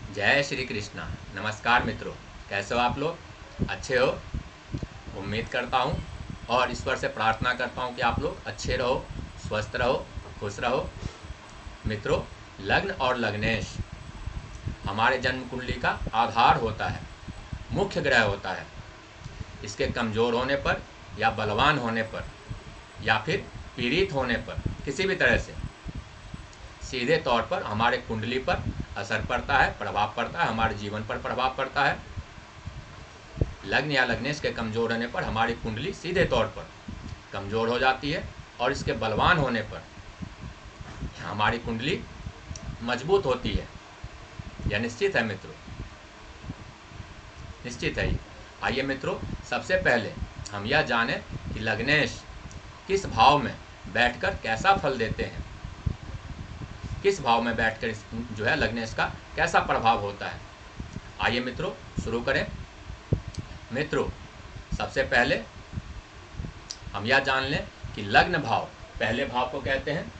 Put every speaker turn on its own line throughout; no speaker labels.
जय श्री कृष्णा। नमस्कार मित्रों, कैसे हो आप लोग? अच्छे हो? उम्मीद करता हूँ और ईश्वर से प्रार्थना करता हूँ कि आप लोग अच्छे रहो, स्वस्थ रहो, खुश रहो। मित्रों, लग्न और लग्नेश हमारे जन्म कुंडली का आधार होता है, मुख्य ग्रह होता है। इसके कमज़ोर होने पर या बलवान होने पर या फिर पीड़ित होने पर किसी भी तरह से सीधे तौर पर हमारे कुंडली पर असर पड़ता है, प्रभाव पड़ता है, हमारे जीवन पर प्रभाव पड़ता है। लग्न या लग्नेश के कमज़ोर होने पर हमारी कुंडली सीधे तौर पर कमज़ोर हो जाती है और इसके बलवान होने पर हमारी कुंडली मजबूत होती है। यह निश्चित है मित्रों, निश्चित है ये। आइए मित्रों, सबसे पहले हम यह जानें कि लग्नेश किस भाव में बैठकर कैसा फल देते हैं, किस भाव में बैठकर जो है लग्नेश का कैसा प्रभाव होता है। आइए मित्रों शुरू करें। मित्रों, सबसे पहले हम यह जान लें कि लग्न भाव पहले भाव को कहते हैं।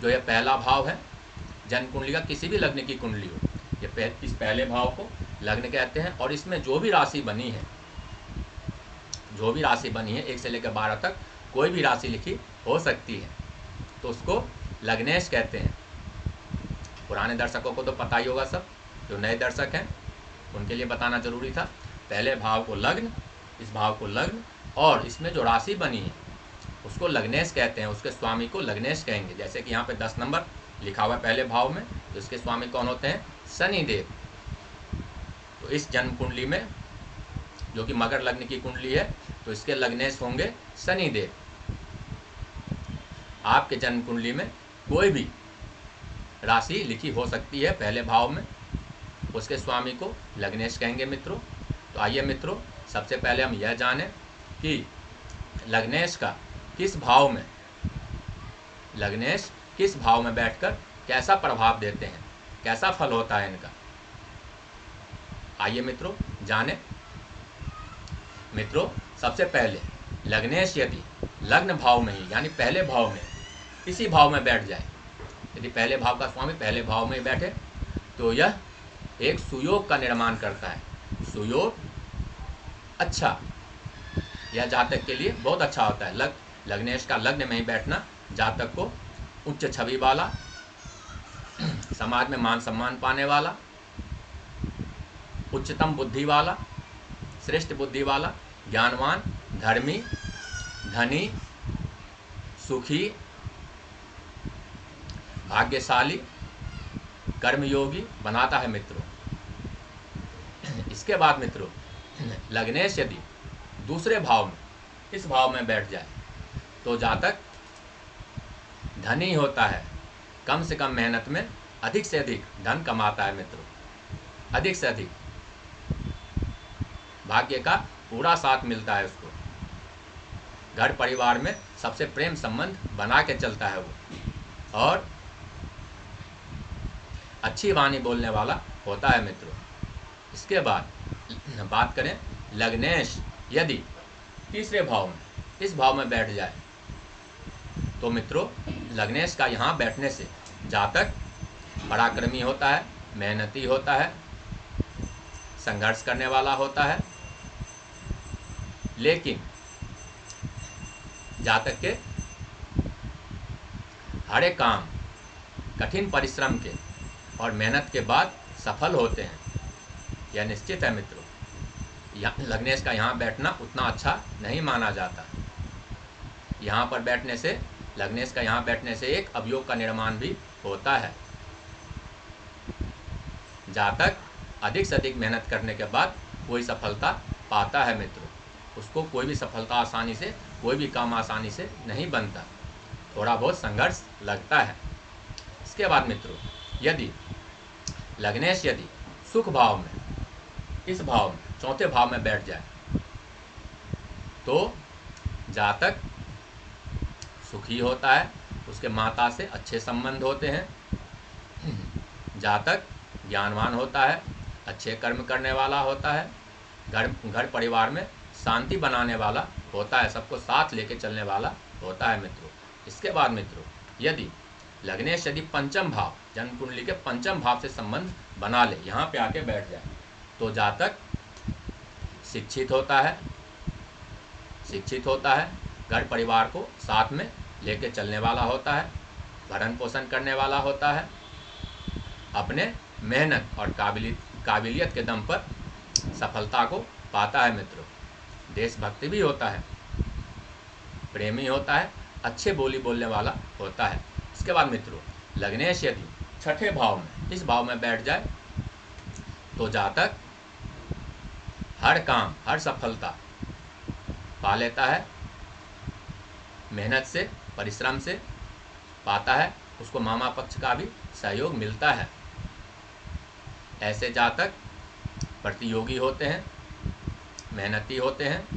जो यह पहला भाव है जन्म कुंडली का, किसी भी लग्न की कुंडली हो, इस पहले भाव को लग्न कहते हैं। और इसमें जो भी राशि बनी है, जो भी राशि बनी है 1 से लेकर 12 तक कोई भी राशि लिखी हो सकती है, तो उसको लग्नेश कहते हैं। पुराने दर्शकों को तो पता ही होगा, सब जो नए दर्शक हैं उनके लिए बताना जरूरी था। पहले भाव को लग्न, इस भाव को लग्न, और इसमें जो राशि बनी है उसको लग्नेश कहते हैं। उसके स्वामी को लग्नेश कहेंगे। जैसे कि यहाँ पे 10 नंबर लिखा हुआ है पहले भाव में, तो इसके स्वामी कौन होते हैं? शनिदेव। तो इस जन्म कुंडली में, जो कि मकर लग्न की कुंडली है, तो इसके लग्नेश होंगे शनिदेव। आपके जन्म कुंडली में कोई भी राशि लिखी हो सकती है पहले भाव में, उसके स्वामी को लग्नेश कहेंगे मित्रों। तो आइए मित्रों, सबसे पहले हम यह जानें कि लग्नेश का किस भाव में, लग्नेश किस भाव में बैठकर कैसा प्रभाव देते हैं, कैसा फल होता है इनका। आइए मित्रों जानें। मित्रों, सबसे पहले लग्नेश यदि लग्न भाव में ही, यानी पहले भाव में, इसी भाव में बैठ जाए, यदि पहले भाव का स्वामी पहले भाव में बैठे, तो यह एक सुयोग का निर्माण करता है। सुयोग अच्छा, यह जातक के लिए बहुत अच्छा होता है। लग्नेश का लग्न में ही बैठना जातक को उच्च छवि वाला, समाज में मान सम्मान पाने वाला, उच्चतम बुद्धि वाला, श्रेष्ठ बुद्धि वाला, ज्ञानवान, धर्मी, धनी, सुखी, भाग्यशाली, कर्मयोगी बनाता है मित्रों। इसके बाद मित्रों, लग्नेश यदि दूसरे भाव में, इस भाव में बैठ जाए, तो जातक धनी होता है। कम से कम मेहनत में अधिक से अधिक धन कमाता है मित्रों, अधिक से अधिक। भाग्य का पूरा साथ मिलता है उसको। घर परिवार में सबसे प्रेम संबंध बना के चलता है वो, और अच्छी वाणी बोलने वाला होता है मित्रों। इसके बाद बात करें, लग्नेश यदि तीसरे भाव में, इस भाव में बैठ जाए, तो मित्रों लग्नेश का यहाँ बैठने से जातक पराक्रमी होता है, मेहनती होता है, संघर्ष करने वाला होता है। लेकिन जातक के हर एक काम कठिन परिश्रम के और मेहनत के बाद सफल होते हैं। यह निश्चित है मित्रों। लग्नेश का यहाँ बैठना उतना अच्छा नहीं माना जाता। यहाँ पर बैठने से, लग्नेश का यहाँ बैठने से एक अवयोग का निर्माण भी होता है। जातक अधिक से अधिक मेहनत करने के बाद कोई सफलता पाता है मित्रों। उसको कोई भी सफलता आसानी से, कोई भी काम आसानी से नहीं बनता, थोड़ा बहुत संघर्ष लगता है। इसके बाद मित्रों, यदि लग्नेश यदि सुख भाव में, इस भाव में, चौथे भाव में बैठ जाए, तो जातक सुखी होता है, उसके माता से अच्छे संबंध होते हैं। जातक ज्ञानवान होता है, अच्छे कर्म करने वाला होता है, घर परिवार में शांति बनाने वाला होता है, सबको साथ लेके चलने वाला होता है मित्रों। इसके बाद मित्रों, यदि लग्नेश यदि पंचम भाव, जन्म कुंडली के पंचम भाव से संबंध बना ले, यहाँ पे आके बैठ जाए, तो जातक शिक्षित होता है, घर परिवार को साथ में लेके चलने वाला होता है, भरण पोषण करने वाला होता है, अपने मेहनत और काबिलियत के दम पर सफलता को पाता है मित्रों। देशभक्ति भी होता है, प्रेमी होता है, अच्छे बोली बोलने वाला होता है। इसके बाद मित्रों, लग्नेश यदि छठे भाव में, इस भाव में बैठ जाए, तो जातक हर काम, हर सफलता पा लेता है, मेहनत से, परिश्रम से पाता है, उसको मामा पक्ष का भी सहयोग मिलता है। ऐसे जातक प्रतियोगी होते हैं, मेहनती होते हैं,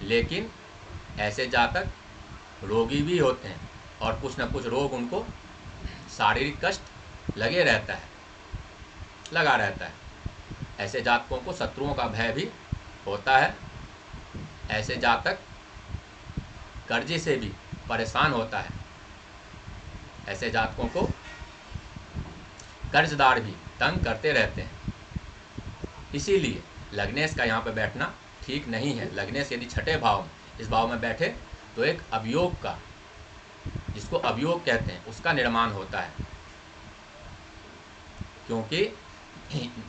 लेकिन ऐसे जातक रोगी भी होते हैं और कुछ न कुछ रोग उनको शारीरिक कष्ट लगा रहता है। ऐसे जातकों को शत्रुओं का भय भी होता है। ऐसे जातक कर्जे से भी परेशान होता है। ऐसे जातकों को कर्जदार भी तंग करते रहते हैं। इसीलिए लग्नेश का यहाँ पे बैठना ठीक नहीं है। लग्नेश यदि छठे भाव में, इस भाव में बैठे तो एक अवयोग का, जिसको अवयोग कहते हैं, उसका निर्माण होता है। क्योंकि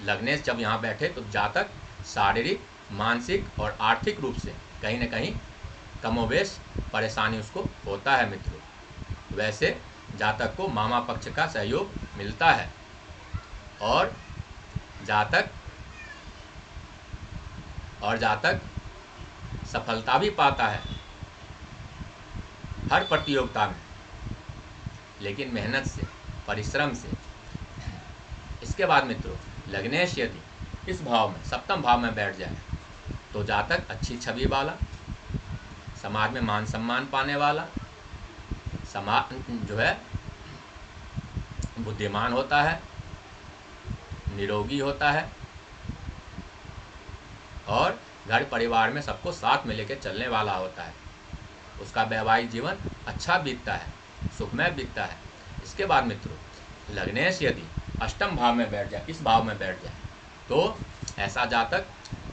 लग्नेश जब यहाँ बैठे तो जातक शारीरिक, मानसिक और आर्थिक रूप से कहीं न कहीं कमोवेश परेशानी उसको होता है मित्रों। वैसे जातक को मामा पक्ष का सहयोग मिलता है और जातक सफलता भी पाता है हर प्रतियोगिता में, लेकिन मेहनत से, परिश्रम से। इसके बाद मित्रों, लग्नेश यदि इस भाव में, सप्तम भाव में बैठ जाए, तो जातक अच्छी छवि वाला, समाज में मान सम्मान पाने वाला, बुद्धिमान होता है, निरोगी होता है और घर परिवार में सबको साथ में लेकर चलने वाला होता है। उसका वैवाहिक जीवन अच्छा बीतता है, सुखमय बीतता है। इसके बाद मित्रों, लग्नेश यदि अष्टम भाव में बैठ जाए, इस भाव में बैठ जाए, तो ऐसा जातक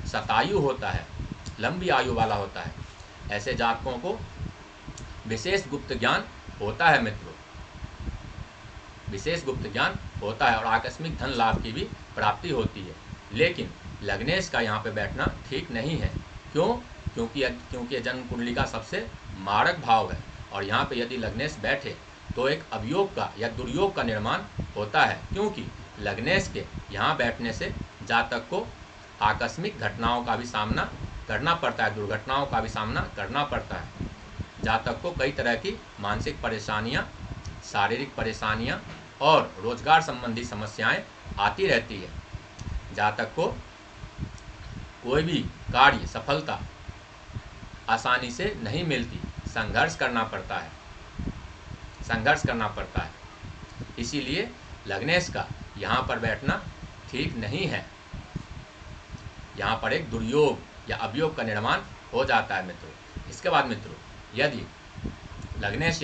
शतायु होता है, लंबी आयु वाला होता है। ऐसे जातकों को विशेष गुप्त ज्ञान होता है मित्रों, विशेष गुप्त ज्ञान होता है और आकस्मिक धन लाभ की भी प्राप्ति होती है। लेकिन लग्नेश का यहाँ पे बैठना ठीक नहीं है। क्यों? क्योंकि जन्म कुंडली का सबसे मारक भाव है और यहाँ पे यदि लग्नेश बैठे तो एक अवयोग का या दुर्योग का निर्माण होता है। क्योंकि लग्नेश के यहाँ बैठने से जातक को आकस्मिक घटनाओं का भी सामना करना पड़ता है, दुर्घटनाओं का भी सामना करना पड़ता है। जातक को कई तरह की मानसिक परेशानियाँ, शारीरिक परेशानियाँ और रोजगार संबंधी समस्याएं आती रहती है। जातक को कोई भी कार्य, सफलता आसानी से नहीं मिलती, संघर्ष करना पड़ता है। इसीलिए लग्नेश का यहाँ पर बैठना ठीक नहीं है। यहाँ पर एक दुर्योग या अवयोग का निर्माण हो जाता है मित्रों। इसके बाद मित्रों, यदि लग्नेश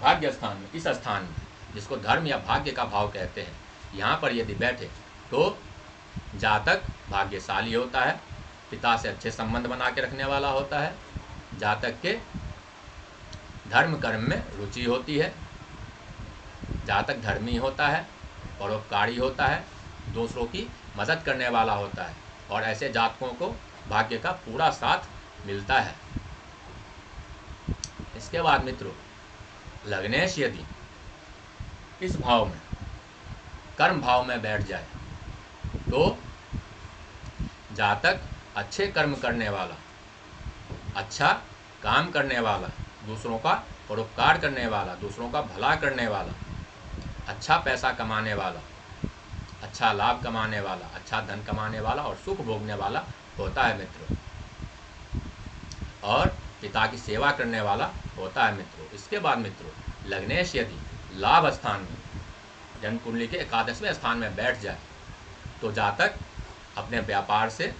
भाग्य स्थान में, इस स्थान में, जिसको धर्म या भाग्य का भाव कहते हैं, यहाँ पर यदि बैठे तो जातक भाग्यशाली होता है, पिता से अच्छे संबंध बना के रखने वाला होता है, जातक के धर्म कर्म में रुचि होती है, जातक धर्मी होता है, परोपकारी होता है, दूसरों की मदद करने वाला होता है और ऐसे जातकों को भाग्य का पूरा साथ मिलता है। इसके बाद मित्रों, लग्नेश यदि इस भाव में, कर्म भाव में बैठ जाए, तो जातक अच्छे कर्म करने वाला, अच्छा काम करने वाला, दूसरों का परोपकार करने वाला, दूसरों का भला करने वाला, अच्छा पैसा कमाने वाला, अच्छा लाभ कमाने वाला, अच्छा धन कमाने वाला और सुख भोगने वाला होता है मित्रों, और पिता की सेवा करने वाला होता है मित्रों। इसके बाद मित्रों, लग्नेश यदि लाभ स्थान में, जन्म कुंडली के 11वें स्थान में बैठ जाए, तो जातक अपने व्यापार से,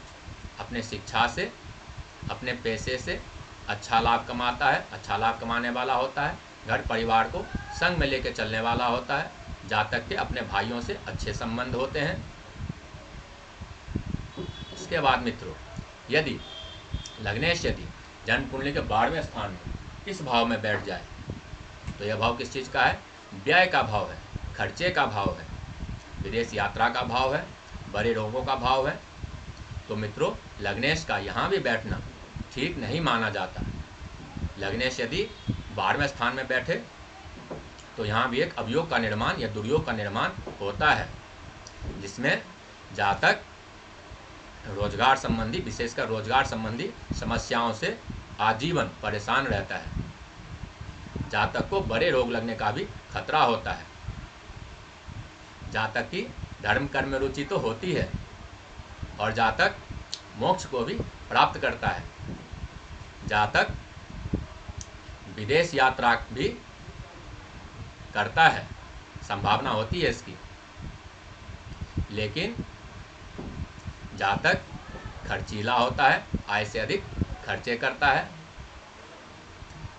अपने शिक्षा से, अपने पैसे से अच्छा लाभ कमाता है, अच्छा लाभ कमाने वाला होता है, घर परिवार को संग में लेकर चलने वाला होता है। जातक के अपने भाइयों से अच्छे संबंध होते हैं। इसके बाद मित्रों, यदि लग्नेश यदि जन्म कुंडली के 12वें स्थान में इस भाव में बैठ जाए तो यह भाव किस चीज़ का है? व्यय का भाव है, खर्चे का भाव है, विदेश यात्रा का भाव है, बड़े रोगों का भाव है। तो मित्रों, लग्नेश का यहाँ भी बैठना ठीक नहीं माना जाता। लग्नेश यदि 12वें स्थान में बैठे तो यहाँ भी एक अवयोग का निर्माण या दुर्योग का निर्माण होता है, जिसमें जातक रोजगार संबंधी, विशेषकर रोजगार संबंधी समस्याओं से आजीवन परेशान रहता है। जातक को बड़े रोग लगने का भी खतरा होता है। जातक की धर्म कर्म में रुचि तो होती है और जातक मोक्ष को भी प्राप्त करता है। जातक विदेश यात्रा भी करता है, संभावना होती है इसकी, लेकिन जातक खर्चीला होता है, आय से अधिक खर्चे करता है।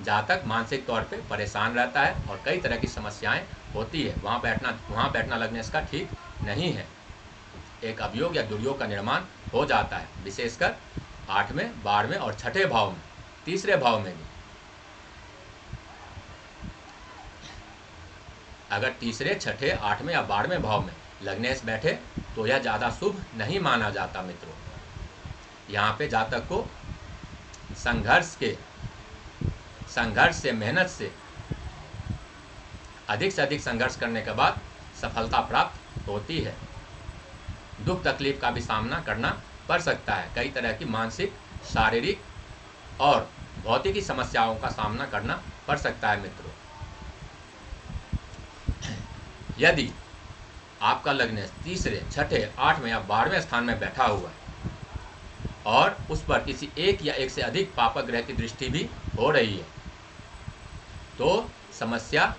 जातक मानसिक तौर पे परेशान रहता है और कई तरह की समस्याएं होती है। वहाँ बैठना लग्नेश का ठीक नहीं है। एक अवयोग या दुर्योग का निर्माण हो जाता है, विशेषकर 8वें, 12वें और 6ठे भाव में, तीसरे भाव में भी। अगर तीसरे, छठे, 8वें या 12वें भाव में लग्नेश बैठे तो यह ज़्यादा शुभ नहीं माना जाता मित्रों। यहाँ पे जातक को संघर्ष से, मेहनत से अधिक संघर्ष करने के बाद सफलता प्राप्त होती है। दुख तकलीफ का भी सामना करना पड़ सकता है। कई तरह की मानसिक, शारीरिक और भौतिकी समस्याओं का सामना करना पड़ सकता है मित्रों। यदि आपका लग्नेश तीसरे, छठे, 8वें या 12वें स्थान में बैठा हुआ है और उस पर किसी एक या एक से अधिक पापक ग्रह की दृष्टि भी हो रही है तो समस्या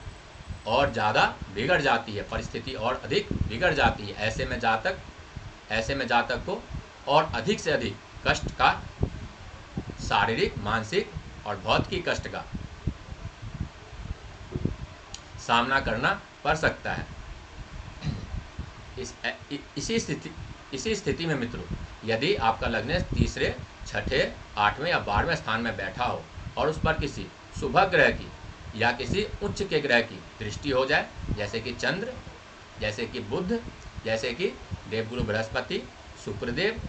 और ज़्यादा बिगड़ जाती है, परिस्थिति और अधिक बिगड़ जाती है। ऐसे में जातक को और अधिक से अधिक कष्ट का, शारीरिक, मानसिक और भौतिक कष्ट का सामना करना पड़ सकता है। इसी स्थिति में मित्रों, यदि आपका लग्नेश तीसरे, छठे, 8वें या 12वें स्थान में बैठा हो और उस पर किसी शुभ ग्रह की या किसी उच्च के ग्रह की दृष्टि हो जाए, जैसे कि चंद्र, जैसे कि बुध, जैसे कि देवगुरु बृहस्पति, शुक्रदेव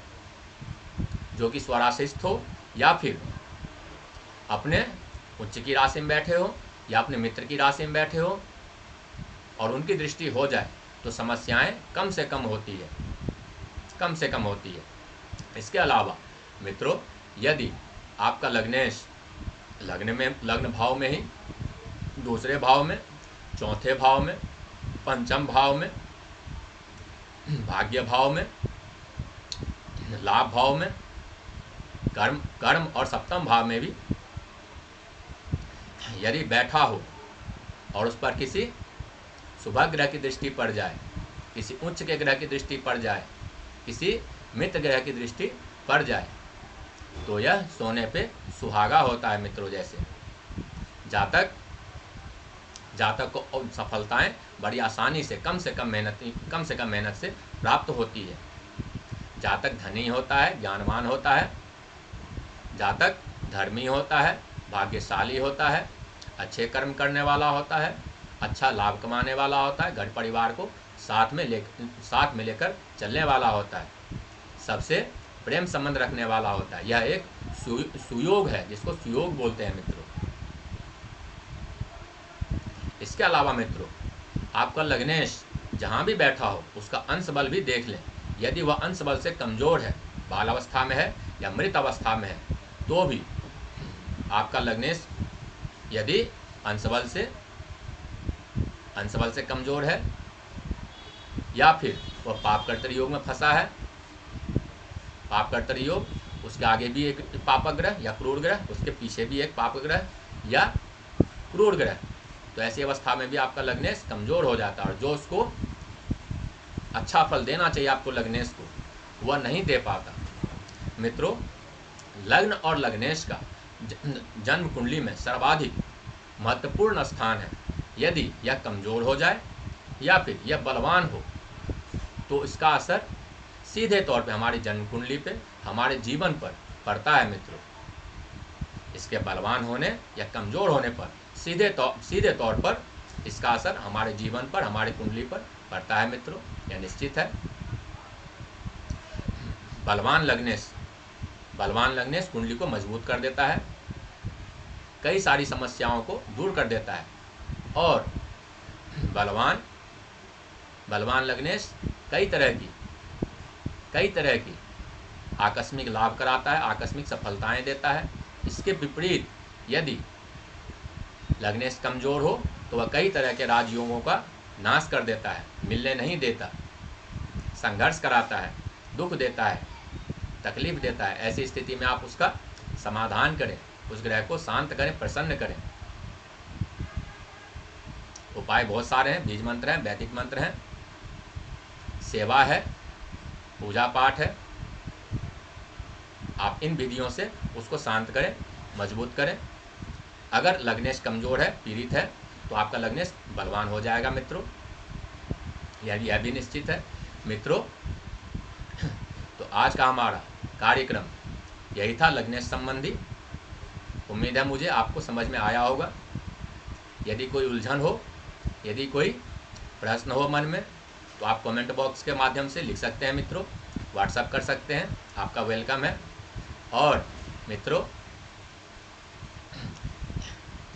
जो कि स्वराशिस्थ हो, या फिर अपने उच्च की राशि में बैठे हो या अपने मित्र की राशि में बैठे हो और उनकी दृष्टि हो जाए तो समस्याएं कम से कम होती है। इसके अलावा मित्रों, यदि आपका लग्नेश लग्न भाव में ही दूसरे भाव में, चौथे भाव में, पंचम भाव में, भाग्य भाव में, लाभ भाव में, कर्म और सप्तम भाव में भी यदि बैठा हो और उस पर किसी शुभ ग्रह की दृष्टि पड़ जाए, किसी उच्च के ग्रह की दृष्टि पड़ जाए, किसी मित्र ग्रह की दृष्टि पड़ जाए तो यह सोने पे सुहागा होता है मित्रों। जैसे जातक को सफलताएं बड़ी आसानी से कम से कम मेहनत से प्राप्त होती है। जातक धनी होता है, ज्ञानवान होता है, जातक धर्मी होता है, भाग्यशाली होता है, अच्छे कर्म करने वाला होता है, अच्छा लाभ कमाने वाला होता है, घर परिवार को साथ में लेकर चलने वाला होता है, सबसे प्रेम संबंध रखने वाला होता है। यह एक सुयोग है, जिसको सुयोग बोलते हैं मित्रों। इसके अलावा मित्रों, आपका लग्नेश जहाँ भी बैठा हो उसका अंश बल भी देख लें। यदि वह अंश बल से कमज़ोर है, बाल अवस्था में है या मृत अवस्था में है, तो भी आपका लग्नेश यदि अंश बल से कमज़ोर है या फिर वह पाप कर्तरी योग में फंसा है, पाप कर्तरी योग, उसके आगे भी एक पापक ग्रह या क्रूर ग्रह, उसके पीछे भी एक पापक ग्रह या क्रूर ग्रह, तो ऐसी अवस्था में भी आपका लग्नेश कमज़ोर हो जाता है और जो उसको अच्छा फल देना चाहिए आपको लग्नेश को, वह नहीं दे पाता। मित्रों, लग्न और लग्नेश का जन्म कुंडली में सर्वाधिक महत्वपूर्ण स्थान है। यदि यह कमज़ोर हो जाए या फिर यह बलवान हो तो इसका असर सीधे तौर पे हमारी जन्म कुंडली पे, हमारे जीवन पर पड़ता है मित्रों। इसके बलवान होने या कमज़ोर होने पर सीधे तौर पर इसका असर हमारे जीवन पर, हमारी कुंडली पर पड़ता है मित्रों, यह निश्चित है। बलवान लग्नेश कुंडली को मजबूत कर देता है, कई सारी समस्याओं को दूर कर देता है। और बलवान लग्नेश कई तरह की आकस्मिक लाभ कराता है, आकस्मिक सफलताएं देता है। इसके विपरीत यदि लग्नेश कमज़ोर हो तो वह कई तरह के राजयोगों का नाश कर देता है, मिलने नहीं देता, संघर्ष कराता है, दुख देता है, तकलीफ देता है। ऐसी स्थिति में आप उसका समाधान करें, उस ग्रह को शांत करें, प्रसन्न करें। उपाय बहुत सारे हैं, बीज मंत्र हैं, वैदिक मंत्र हैं, सेवा है, पूजा पाठ है। आप इन विधियों से उसको शांत करें, मजबूत करें। अगर लग्नेश कमज़ोर है, पीड़ित है, तो आपका लग्नेश बलवान हो जाएगा मित्रों, यह भी निश्चित है मित्रों। तो आज का हमारा कार्यक्रम यही था लग्नेश संबंधी। उम्मीद है मुझे आपको समझ में आया होगा। यदि कोई उलझन हो, यदि कोई प्रश्न हो मन में, तो आप कमेंट बॉक्स के माध्यम से लिख सकते हैं मित्रों, व्हाट्सएप कर सकते हैं, आपका वेलकम है। और मित्रों,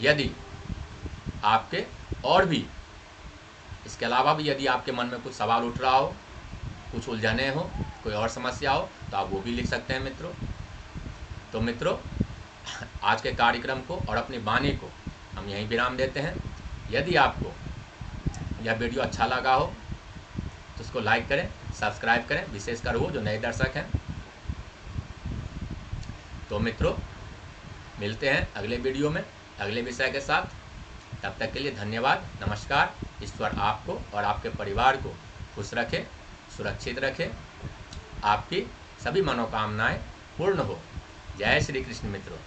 यदि आपके और भी इसके अलावा भी यदि आपके मन में कुछ सवाल उठ रहा हो, कुछ उलझने हो, कोई और समस्या हो, तो आप वो भी लिख सकते हैं मित्रों। तो मित्रों, आज के कार्यक्रम को और अपनी वाणी को हम यहीं विराम देते हैं। यदि आपको यह वीडियो अच्छा लगा हो तो उसको लाइक करें, सब्सक्राइब करें, विशेषकर वो जो नए दर्शक हैं। तो मित्रों, मिलते हैं अगले वीडियो में अगले विषय के साथ। तब तक के लिए धन्यवाद, नमस्कार। ईश्वर आपको और आपके परिवार को खुश रखे, सुरक्षित रखे, आपकी सभी मनोकामनाएं पूर्ण हो। जय श्री कृष्ण मित्रों।